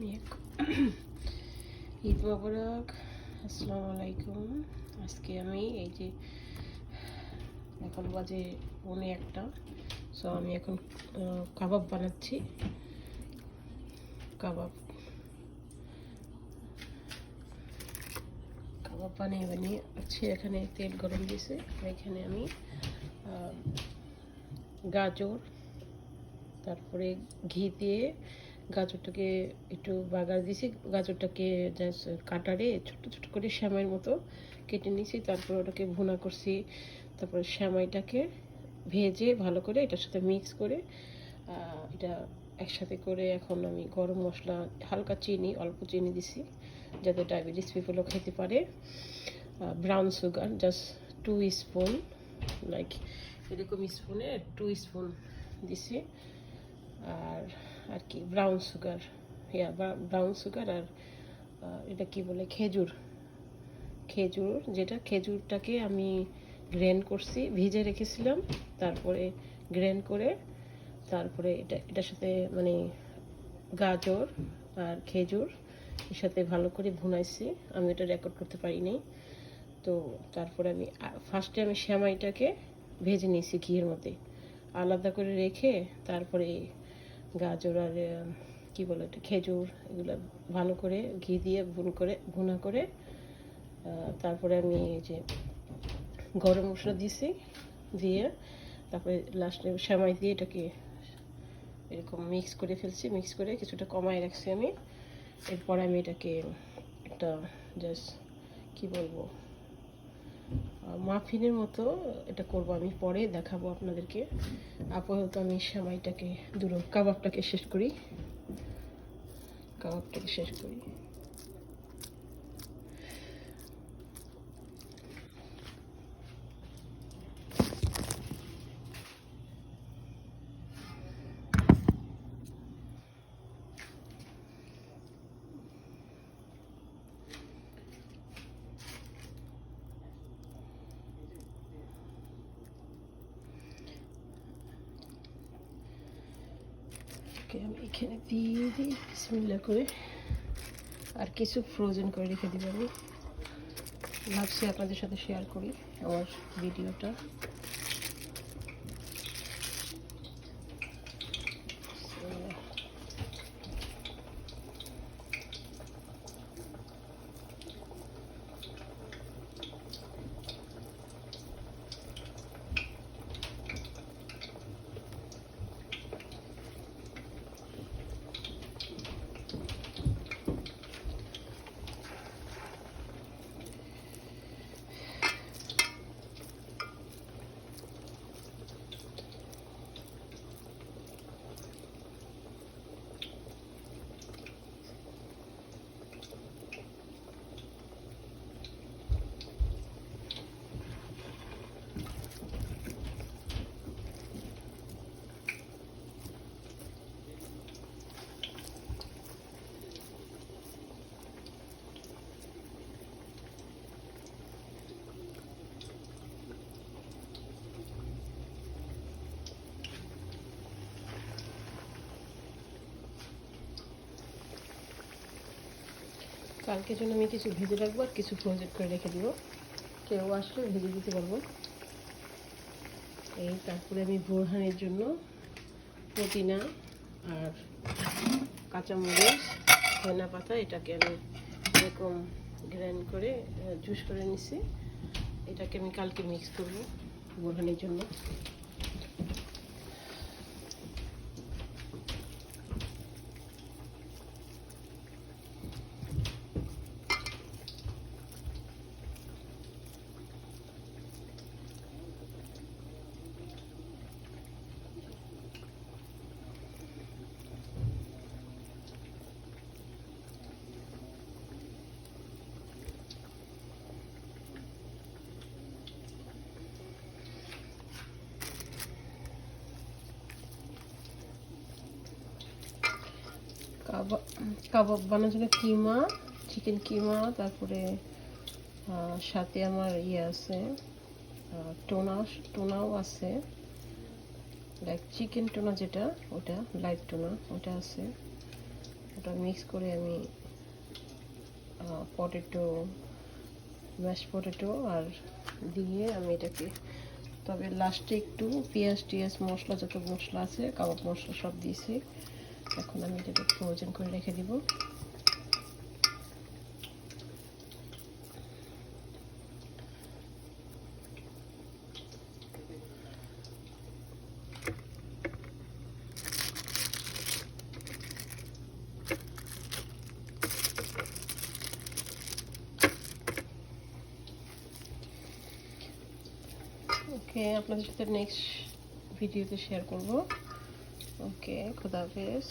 ঈদ মোবারক, আসসালামু আলাইকুম। আজকে আমি এই যে এখন বাজে 1:45, সো আমি এখন কাবাব বানাচ্ছি। কাবাব বানিয়ে হচ্ছে এখানে তেল গরম দিয়েছে। এখানে আমি গাজর, তারপরে ঘি দিয়ে গাজরটাকে একটু বাগার দিয়েছি। গাজরটাকে জাস্ট কাটারে ছোট ছোট করে সেমাইয়ের মতো কেটে নিয়েছি। তারপর ওটাকে ভুনা করছি। তারপরে সেমাইটাকে ভেজে ভালো করে এটার সাথে মিক্স করে এটা একসাথে করে এখন আমি গরম মশলা, হালকা চিনি, অল্প চিনি দিছি যাতে ডায়াবেটিস পিপলও খেতে পারে। Brown sugar just 2 spoon, like এরকম স্পুনে 2 স্পুন দিছি। আর কি ব্রাউন সুগার, ব্রাউন সুগার। আর এটা কি বলে, খেজুর, যেটা খেজুরটাকে আমি গ্রাইন্ড করছি, ভিজে রেখেছিলাম, তারপরে গ্রাইন্ড করে তারপরে এটার সাথে মানে গাজর আর খেজুর এর সাথে ভালো করে ভুনাইছি। আমি এটা রেকর্ড করতে পারিনি। তো তারপরে আমি ফার্স্টে আমি সেমাইটাকে ভেজে নিয়েছি ঘিয়ের মধ্যে, আলাদা করে রেখে তারপরে গাজর আর কি বলে এটা খেজুর, এগুলো ভালো করে ঘি দিয়ে ভুনা করে তারপরে আমি এই যে গরম মশলা দিয়েছি, দিয়ে তারপরে লাস্টে সেমাই দিয়ে এটাকে এরকম মিক্স করে ফেলছি। মিক্স করে কিছুটা কমায় রাখছি আমি। এরপরে আমি এটাকে একটা জাস্ট কি বলবো, মাফিনের মতো এটা করব, আমি পরে দেখাবো আপনাদেরকে। আপাতত আমি সেমাইটাকে কাবাবটাকে শেষ করি। আমি এখানে দিয়ে দিই বিসমিল্লাহ করে। আর কিছু ফ্রোজেন করে রেখে দিব। আমি ভাবছি আপনাদের সাথে শেয়ার করি আমার ভিডিওটা। কালকের জন্য আমি কিছু ভেজে রাখবো আর কিছু ফ্রোজেন করে রেখে দিব, কেউ আসলে ভেজে দিতে পারবো। এই তারপরে আমি বোরহানের জন্য পুদিনা আর কাঁচামরিচ, ধনিয়া পাতা, এটাকে আমি এরকম গ্রাইন্ড করে জুস করে নিছি। এটাকে আমি কালকে মিক্স করব বোরহানের জন্য। কাবাব বানানোর জন্য কিমা, চিকেন কিমা, তারপরে সাথে আমার আছে টোনাও আছে, লাইক চিকেন টোনা যেটা, ওটা লাইট টোনা ওটা আছে। ওটা মিক্স করে আমি পটেটো, ম্যাশ পটেটো আর দিয়ে আমি এটাকে, তবে লাস্টে একটু পেঁয়াজ টিয়াজ মশলা, যত মশলা আছে কাবাব মশলা সব দিয়েছি। এখন আমি এটাকে ফ্রোজেন করে রেখে দিব। ওকে, আপনাদের সাথে নেক্সট ভিডিওতে শেয়ার করব। ওকে, খুদা হাফেজ।